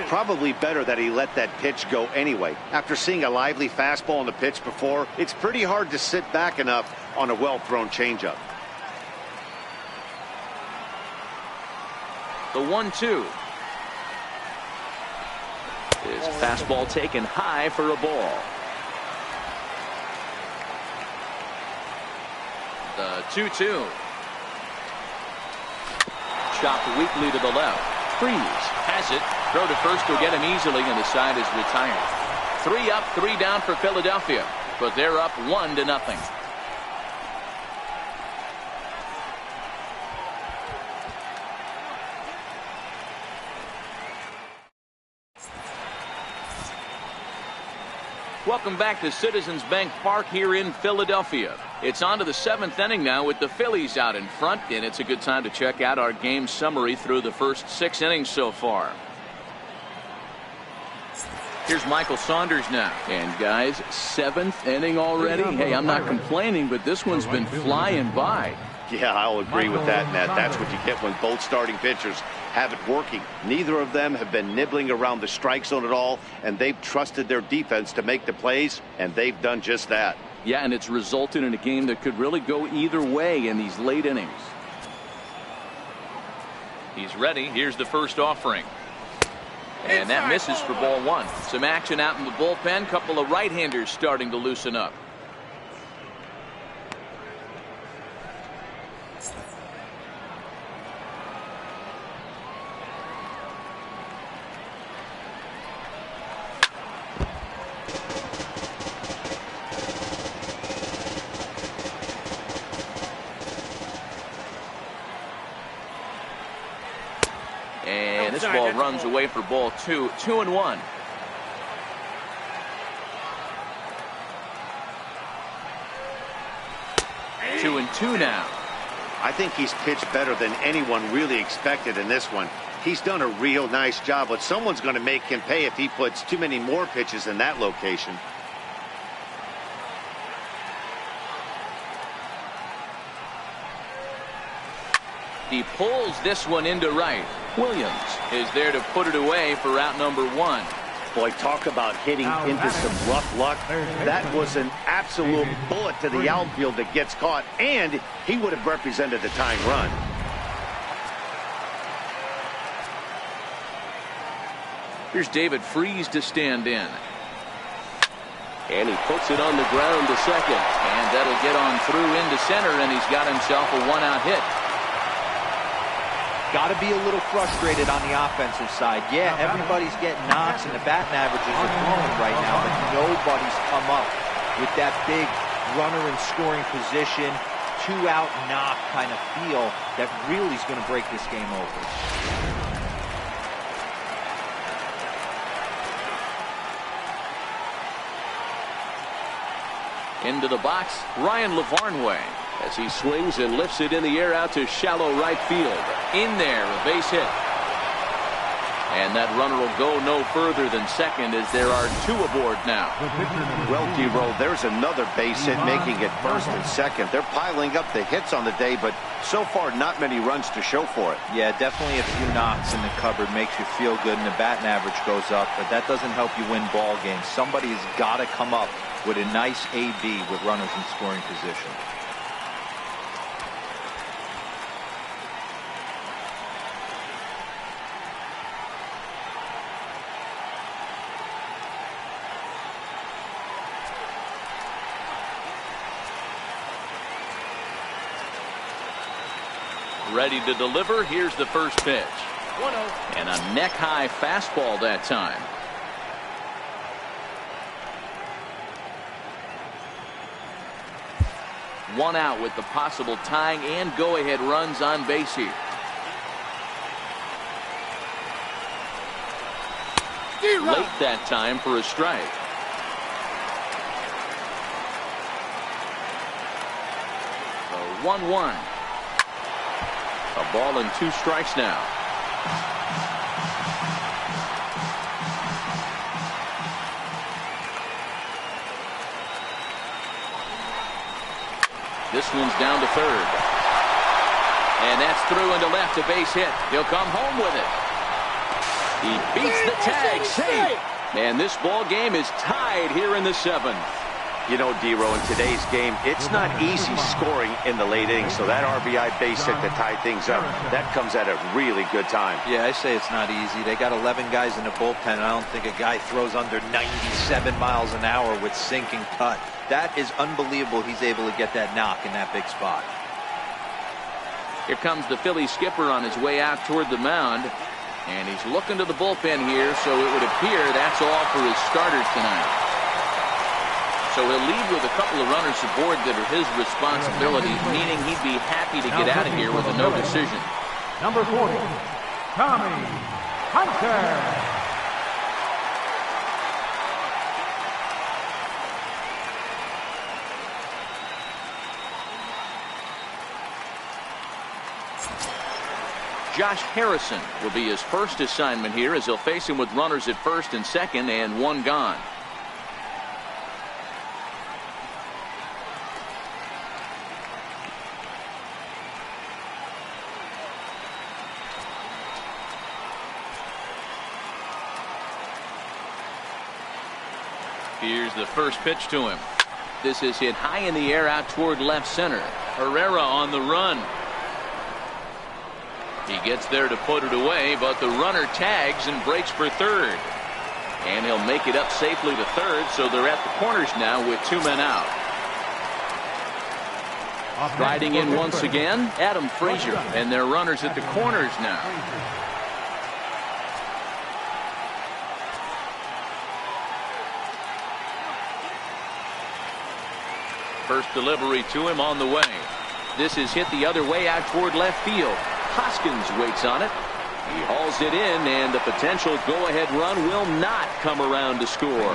Probably better that he let that pitch go anyway. After seeing a lively fastball on the pitch before, it's pretty hard to sit back enough on a well-thrown changeup. The 1-2. His fastball taken high for a ball. The 2-2. Chopped weakly to the left. Freeze has it. Throw to first will get him easily, and the side is retired. 3 up, 3 down for Philadelphia, but they're up 1-0. Welcome back to Citizens Bank Park here in Philadelphia. It's on to the 7th inning now with the Phillies out in front, and it's a good time to check out our game summary through the first 6 innings so far. Here's Michael Saunders now. And guys, 7th inning already. Hey, I'm not complaining, but this one's been flying by. Yeah, I'll agree with that, Ned. That's what you get when both starting pitchers have it working. Neither of them have been nibbling around the strike zone at all, and they've trusted their defense to make the plays, and they've done just that. Yeah, and it's resulted in a game that could really go either way in these late innings. He's ready. Here's the first offering. And that misses for ball 1. Some action out in the bullpen. Couple of right-handers starting to loosen up. And this ball runs away for ball 2. 2-1. Two and two now. I think he's pitched better than anyone really expected in this one. He's done a real nice job, but someone's going to make him pay if he puts too many more pitches in that location. He pulls this one into right. Williams is there to put it away for out number 1. Boy, talk about hitting into some rough luck. That was an absolute bullet to the outfield that gets caught, and he would have represented the tying run. Here's David Freese to stand in. And he puts it on the ground to second. And that'll get on through into center, and he's got himself a one-out hit. Got to be a little frustrated on the offensive side. Yeah, everybody's getting knocks, and the batting averages are growing right now, but nobody's come up with that big runner in scoring position, two-out knock kind of feel that really is going to break this game over. Into the box, Ryan Lavarnway, as he swings and lifts it in the air out to shallow right field. In there, a base hit. And that runner will go no further than second, as there are two aboard now. Well, D-Roll, there's another base hit, making it first and second. They're piling up the hits on the day, but so far not many runs to show for it. Yeah, definitely a few knocks in the cupboard makes you feel good, and the batting average goes up, but that doesn't help you win ball games. Somebody's got to come up with a nice AB with runners in scoring position. Ready to deliver. Here's the first pitch. 1-0. And a neck-high fastball that time. One out with the possible tying and go-ahead runs on base here. Late that time for a strike. So 1-1. A ball and two strikes now. This one's down to third. And that's through into left, a base hit. He'll come home with it. He beats the tag, safe. And this ball game is tied here in the seventh. You know, D-Row, in today's game, it's not easy scoring in the late innings, so that RBI base hit to tie things up, that comes at a really good time. Yeah, I say it's not easy. They got 11 guys in the bullpen, and I don't think a guy throws under 97 miles an hour with sink and cut. That is unbelievable he's able to get that knock in that big spot. Here comes the Phillies skipper on his way out toward the mound, and he's looking to the bullpen here, so it would appear that's all for his starters tonight. So he'll leave with a couple of runners aboard that are his responsibility, meaning he'd be happy to get out of here with a no decision. Number 40, Tommy Hunter. Josh Harrison will be his first assignment here, as he'll face him with runners at first and second and one gone. Here's the first pitch to him. This is hit high in the air out toward left center. Herrera on the run. He gets there to put it away, but the runner tags and breaks for third. And he'll make it up safely to third, so they're at the corners now with two men out. Riding in once again, Adam Frazier, and their runners at the corners now. First delivery to him on the way. This is hit the other way out toward left field. Hoskins waits on it. He hauls it in, and the potential go-ahead run will not come around to score.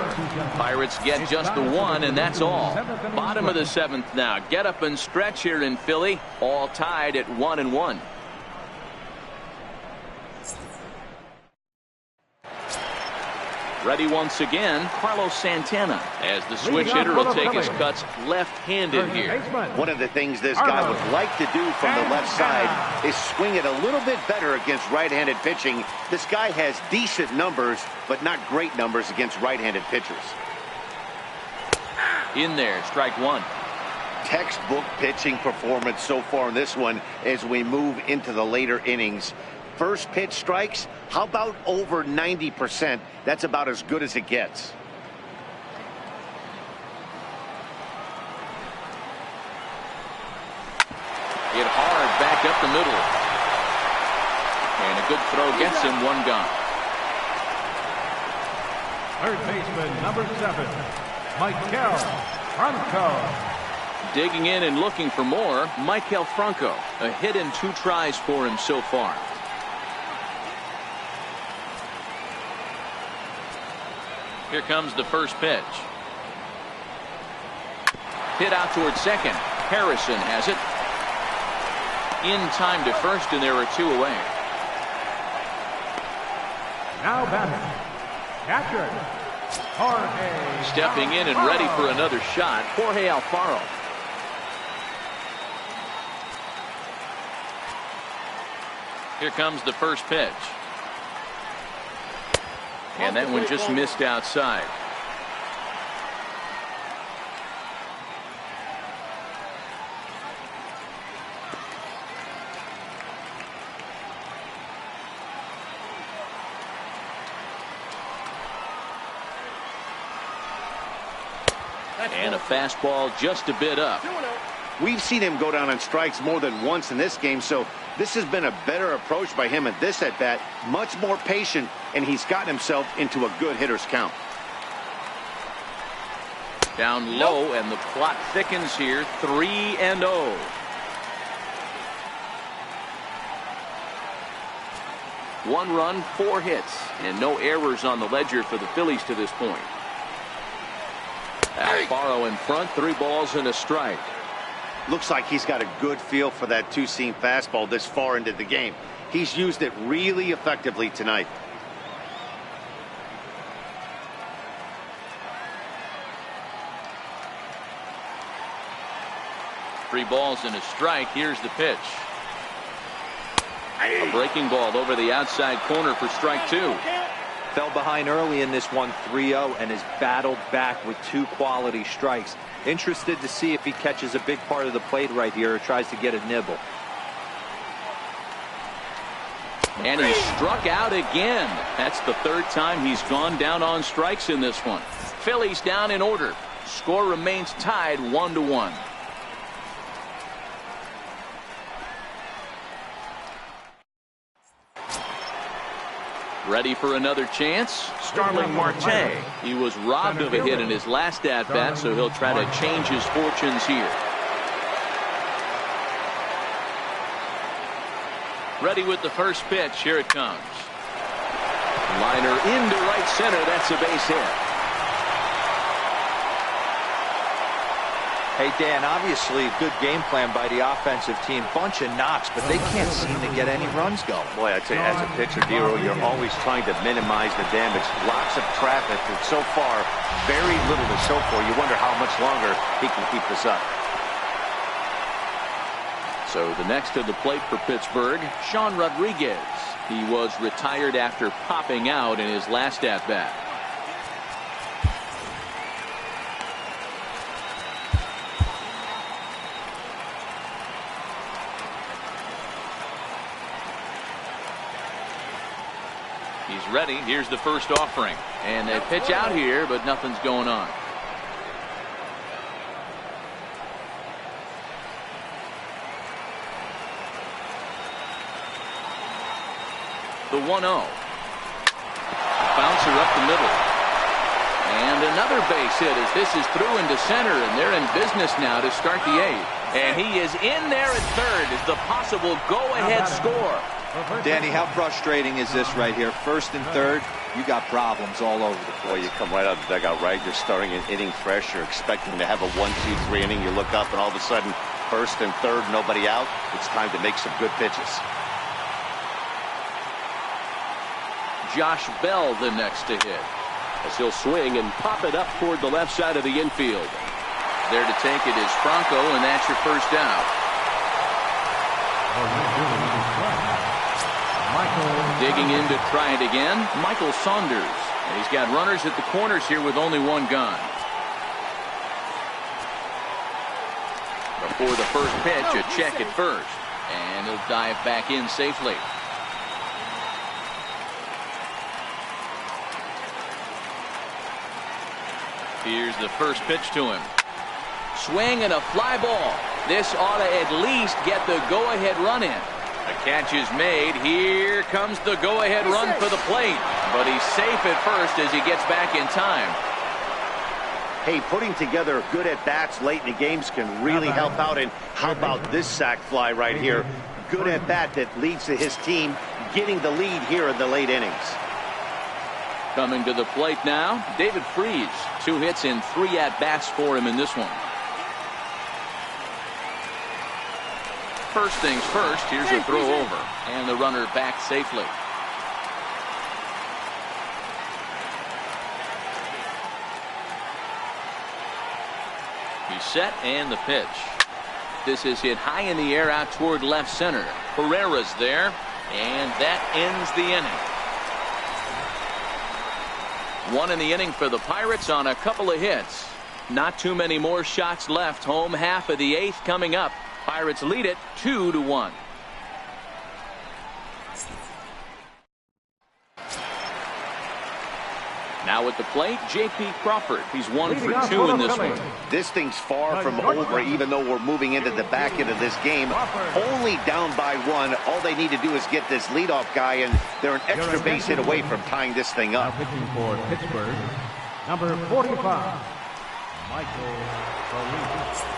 Pirates get just the one, and that's all. Bottom of the seventh now. Get up and stretch here in Philly. All tied at 1-1. Ready once again, Carlos Santana, as the switch hitter will take his cuts left-handed here. One of the things this guy would like to do from the left side is swing it a little bit better against right-handed pitching. This guy has decent numbers, but not great numbers against right-handed pitchers. In there, strike one. Textbook pitching performance so far in this one as we move into the later innings. first pitch strikes, how about over 90%? That's about as good as it gets. Hit hard back up the middle. And a good throw gets him one gone. Third baseman, number 7, Michael Franco. Digging in and looking for more, Michael Franco. A hit and 2 tries for him so far. Here comes the first pitch. Hit out towards second. Harrison has it. In time to first, and there are 2 away. Now batting, catcher, Jorge. Stepping in and ready for another shot, Jorge Alfaro. Here comes the first pitch. And that one just missed outside. And a fastball just a bit up. We've seen him go down on strikes more than once in this game, so this has been a better approach by him at this at-bat. Much more patient, and he's gotten himself into a good hitter's count. Down low, and the plot thickens here. 3-0. One run, 4 hits, and no errors on the ledger for the Phillies to this point. Alfaro in front, 3 balls and a strike. Looks like he's got a good feel for that 2-seam fastball this far into the game. He's used it really effectively tonight. Three balls and a strike. Here's the pitch. A breaking ball over the outside corner for strike 2. Fell behind early in this one, 3-0, and has battled back with 2 quality strikes. Interested to see if he catches a big part of the plate right here or tries to get a nibble. And he struck out again. That's the 3rd time he's gone down on strikes in this one. Phillies down in order. Score remains tied 1-1. Ready for another chance? Starling Marte. He was robbed of a hit in his last at-bat, so he'll try to change his fortunes here. Ready with the first pitch. Here it comes. Liner into right center. That's a base hit. Hey, Dan, obviously good game plan by the offensive team. Bunch of knocks, but they can't seem to get any runs going. Boy, I tell you, as a pitcher, Dero, you're always trying to minimize the damage. Lots of traffic, and so far, very little to show for. You wonder how much longer he can keep this up. So the next to the plate for Pittsburgh, Sean Rodriguez. He was retired after popping out in his last at-bat. He's ready. Here's the first offering. And they pitch out here, but nothing's going on. The 1-0. Bouncer up the middle. And another base hit as this is through into center, and they're in business now to start the 8th. And he is in there at third as the possible go-ahead score. Danny, how frustrating is this right here? First and third, you got problems all over the place. Well, you come right out of the dugout, right? You're starting an inning fresh. You're expecting to have a 1-2-3 inning. You look up, and all of a sudden, first and third, nobody out. It's time to make some good pitches. Josh Bell the next to hit. As he'll swing and pop it up toward the left side of the infield. There to take it is Franco, and that's your first out. Digging in to try it again, Michael Saunders. And he's got runners at the corners here with only one gone. Before the first pitch, a check at first. And he'll dive back in safely. Here's the first pitch to him. Swing and a fly ball. This ought to at least get the go-ahead run in. The catch is made. Here comes the go-ahead run for the plate. But he's safe at first as he gets back in time. Hey, putting together good at-bats late in the games can really help out. And how about this sac fly right here? Good at-bat that leads to his team getting the lead here in the late innings. Coming to the plate now, David Freese. 2 hits in 3 at-bats for him in this one. First things first, here's a throw over. And the runner back safely. He's set and the pitch. This is hit high in the air out toward left center. Herrera's there. And that ends the inning. 1 in the inning for the Pirates on a couple of hits. Not too many more shots left. Home half of the 8th coming up. Pirates lead it 2-1. Now at the plate, J.P. Crawford. He's 1 for 2 in this one. This thing's far from over, even though we're moving into the back end of this game. Only down by 1. All they need to do is get this leadoff guy, and they're an extra base hit away from tying this thing up. Now pitching for Pittsburgh, number 45, Michael Phillies.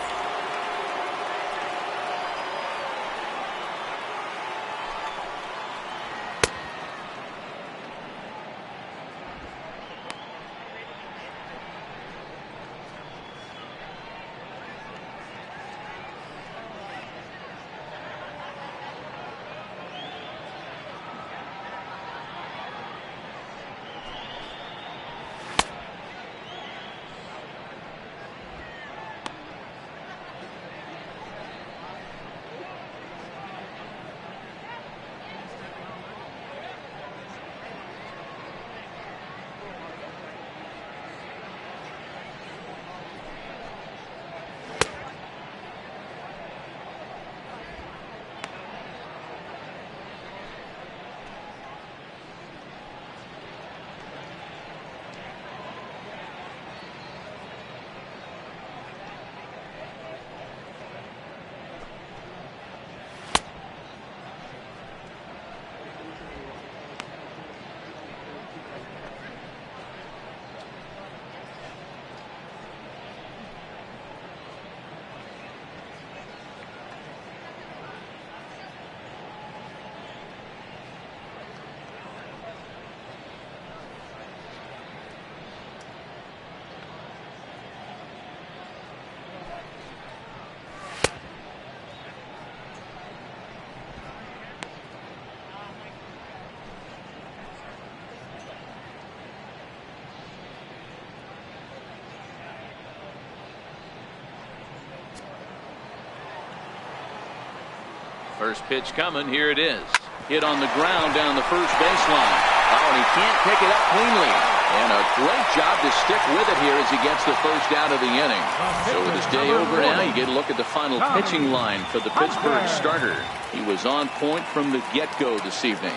First pitch coming. Here it is. Hit on the ground down the first baseline. Oh, and he can't pick it up cleanly. And a great job to stick with it here as he gets the first out of the inning. So with his day over now, you get a look at the final pitching line for the Pittsburgh starter. He was on point from the get-go this evening.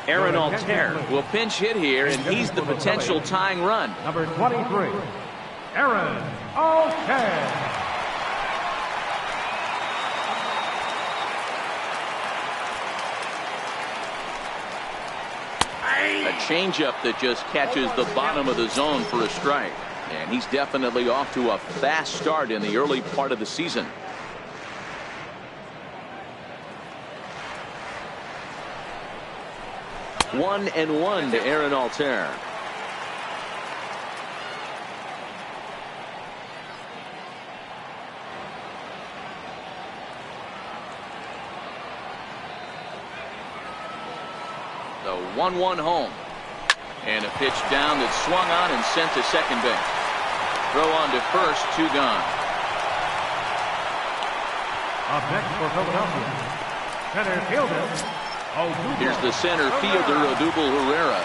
Aaron Altair will pinch hit here, and he's the potential tying run. Number 23, Aaron Altair. A changeup that just catches the bottom of the zone for a strike. And he's definitely off to a fast start in the early part of the season. One and one to Aaron Altair. The 1-1 home. And a pitch down that swung on and sent to second base. Throw on to first, 2 gone. Up next for Philadelphia, center fielder, Odubel. Here's the center fielder, Odubel Herrera.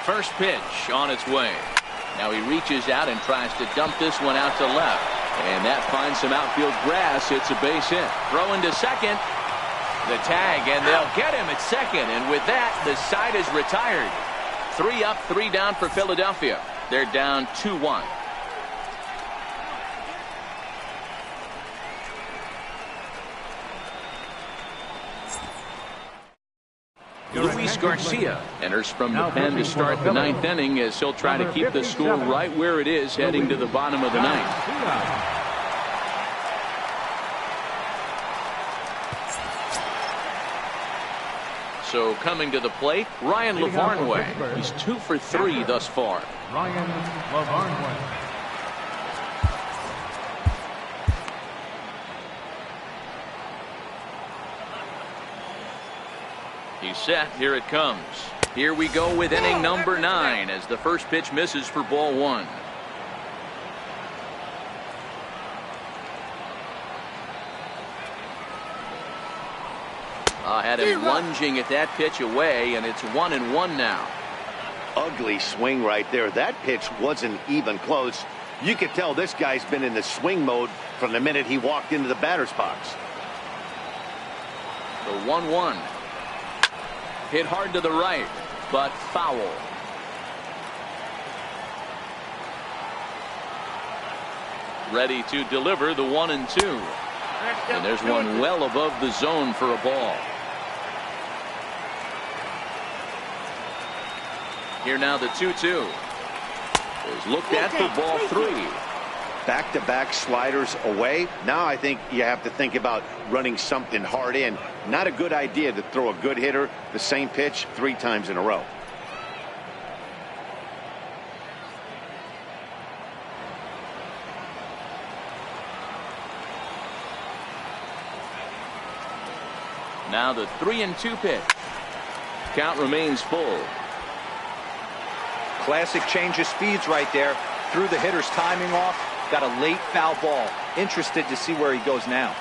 First pitch on its way. Now he reaches out and tries to dump this one out to left. And that finds some outfield grass. It's a base hit. Throw into second. The tag, and they'll get him at second. And with that, the side is retired. 3 up, 3 down for Philadelphia. They're down 2-1. Luis Garcia enters from the pen to start the 9th inning as he'll try to keep the score right where it is heading to the bottom of the 9th. So coming to the plate, Ryan Lavarnway. He's 2 for 3 thus far. Ryan Lavarnway. He's set. Here it comes. Here we go with inning number 9 as the first pitch misses for ball 1. Had him lunging at that pitch away, and it's 1-1 now. Ugly swing right there. That pitch wasn't even close. You could tell this guy's been in the swing mode from the minute he walked into the batter's box. The 1-1. Hit hard to the right, but foul. Ready to deliver the 1-2. And there's one well above the zone for a ball. Here now the 2-2 is looked at for ball 3. Back-to-back sliders away. Now I think you have to think about running something hard in. Not a good idea to throw a good hitter the same pitch 3 times in a row. Now the 3-2 pitch. Count remains full. Classic change of speeds right there. Threw the hitter's timing off. Got a late foul ball. Interested to see where he goes now.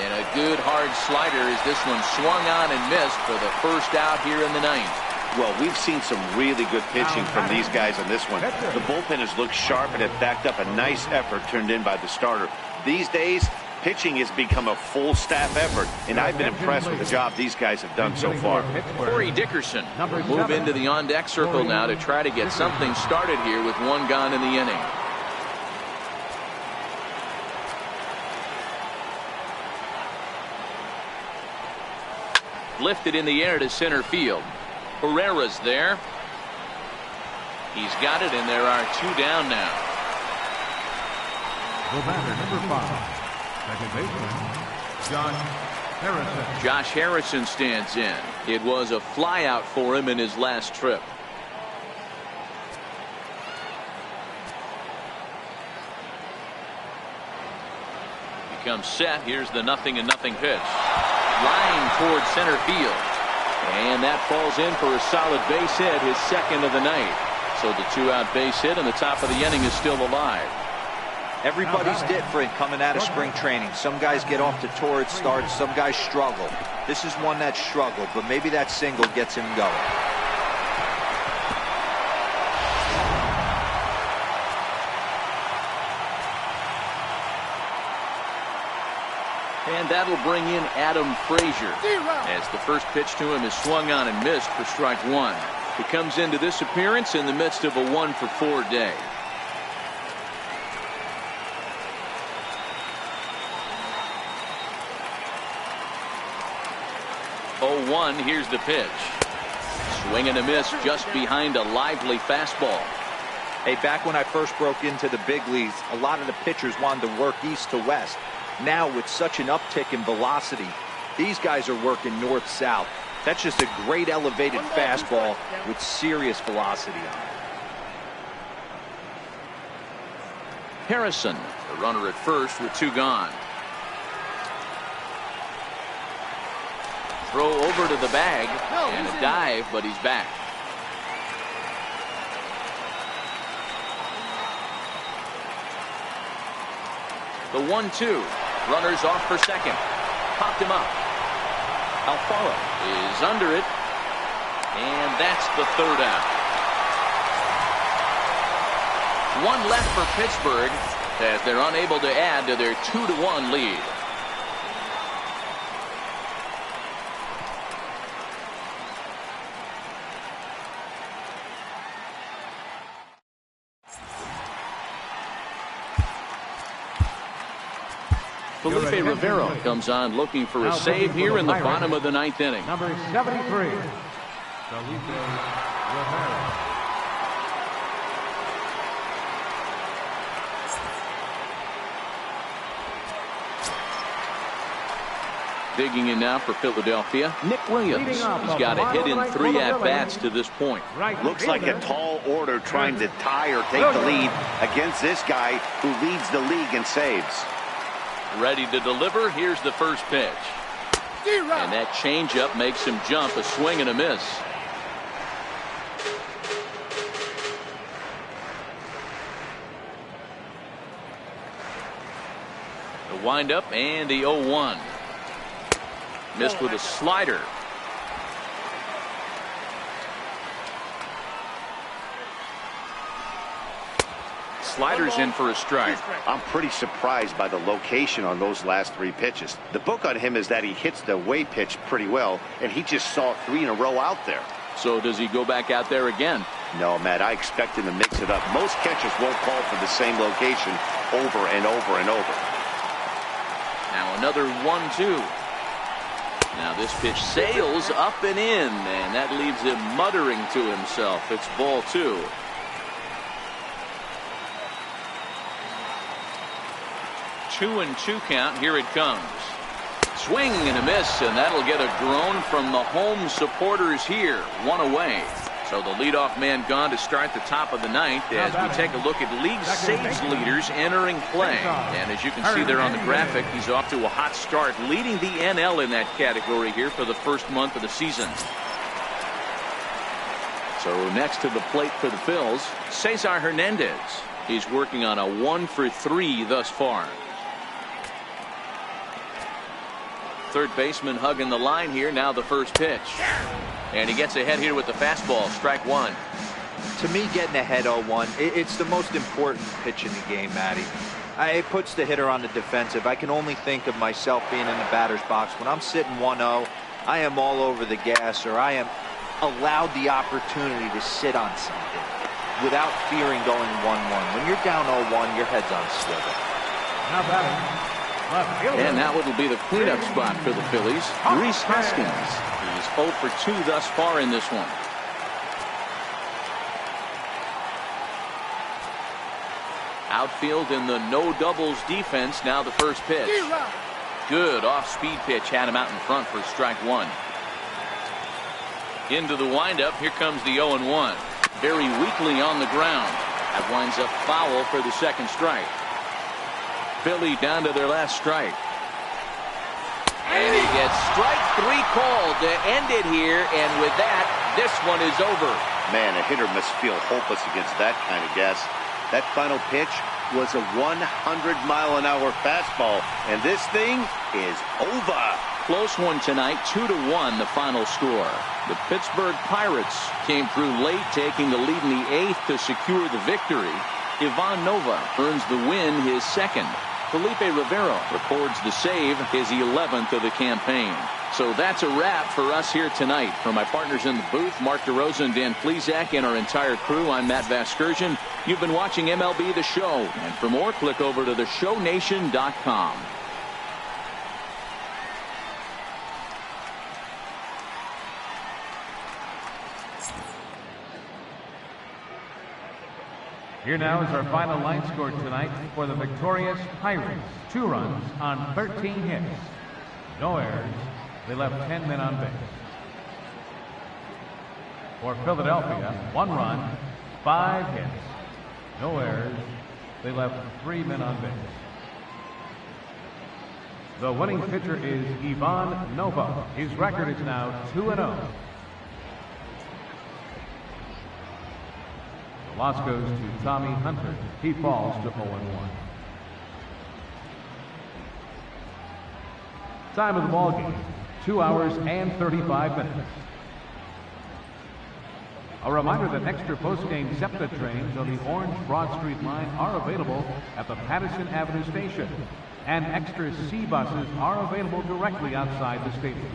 And a good hard slider as this one swung on and missed for the first out here in the 9th. Well, we've seen some really good pitching from these guys on this one. The bullpen has looked sharp and it backed up a nice effort turned in by the starter. These days, pitching has become a full staff effort, and I've been impressed with the job these guys have done so far. Corey Dickerson will move into the on-deck circle now to try to get something started here with 1 gone in the inning. Lifted in the air to center field. Herrera's there. He's got it, and there are 2 down now. The batter, number 5. Second baseman, Harrison. Josh Harrison stands in. It was a flyout for him in his last trip. He comes set. Here's the 0-0 pitch. Line towards center field. And that falls in for a solid base hit, his 2nd of the night. So the 2-out base hit, and the top of the inning is still alive. Everybody's different coming out of spring training. Some guys get off to torrid starts. Some guys struggle. This is one that struggled, but maybe that single gets him going. And that'll bring in Adam Frazier as the first pitch to him is swung on and missed for strike 1. He comes into this appearance in the midst of a 1-for-4 day. 0-1. Here's the pitch. Swing and a miss just behind a lively fastball. Hey, back when I first broke into the big leagues, a lot of the pitchers wanted to work east to west. Now, with such an uptick in velocity, these guys are working north-south. That's just a great elevated fastball with serious velocity on it. Harrison, the runner at first with 2 gone. Throw over to the bag and a dive, but he's back. The 1-2. Runners off for second. Popped him up. Alfaro is under it. And that's the 3rd out. 1 left for Pittsburgh. as they're unable to add to their 2-1 lead. Felipe Rivero comes on looking for a save here in the bottom of the 9th inning. Number 73, Felipe Rivero. Digging in now for Philadelphia, Nick Williams. He's got a hit in 3 at-bats to this point. Looks like a tall order trying to tie or take the lead against this guy who leads the league in saves. Ready to deliver. Here's the first pitch. And that changeup makes him jump. A swing and a miss. The windup and the 0-1. Missed with a slider. Slider's in for a strike. I'm pretty surprised by the location on those last 3 pitches. The book on him is that he hits the away pitch pretty well, and he just saw 3 in a row out there. So does he go back out there again? No, Matt, I expect him to mix it up. Most catchers won't call for the same location over and over and over. Now another 1-2. Now this pitch sails up and in, and that leaves him muttering to himself. It's ball 2. Two and 2 count. Here it comes. Swing and a miss, and that'll get a groan from the home supporters here. 1 away. So the leadoff man gone to start the top of the 9th as we take a look at league saves leaders entering play. And as you can see there on the graphic, he's off to a hot start, leading the NL in that category here for the first month of the season. So next to the plate for the Phils, Cesar Hernandez. He's working on a 1 for 3 thus far. Third baseman hugging the line here. Now the first pitch. And he gets ahead here with the fastball. Strike 1. To me, getting ahead 0-1, it's the most important pitch in the game, Matty. It puts the hitter on the defensive. I can only think of myself being in the batter's box. When I'm sitting 1-0, I am all over the gas, or I am allowed the opportunity to sit on something without fearing going 1-1. When you're down 0-1, your head's on swivel. Now batting. And now it'll be the cleanup spot for the Phillies. Rhys Hoskins. He's 0 for 2 thus far in this one. Outfield in the no doubles defense. Now the first pitch. Good off-speed pitch. Had him out in front for strike 1. Into the windup. Here comes the 0-1. Very weakly on the ground. That winds up foul for the second strike. Philly down to their last strike. And he gets strike 3 called to end it here. And with that, this one is over. Man, a hitter must feel hopeless against that kind of gas. That final pitch was a 100-mile-an-hour fastball. And this thing is over. Close one tonight, 2-1 the final score. The Pittsburgh Pirates came through late, taking the lead in the 8th to secure the victory. Ivan Nova earns the win, his second. Felipe Rivero records the save, his 11th of the campaign. So that's a wrap for us here tonight. For my partners in the booth, Mark DeRosa and Dan Plesac, and our entire crew, I'm Matt Vasgersian. You've been watching MLB The Show. And for more, click over to theshownation.com. Here now is our final line score tonight for the victorious Pirates. 2 runs on 13 hits. No errors. They left 10 men on base. For Philadelphia, 1 run, 5 hits. No errors. They left 3 men on base. The winning pitcher is Ivan Nova. His record is now 2-0. The loss goes to Tommy Hunter. He falls to 0-1. Time of the ball game, 2 hours and 35 minutes. A reminder that extra post-game SEPTA trains on the Orange Broad Street line are available at the Patterson Avenue station, and extra C buses are available directly outside the stadium.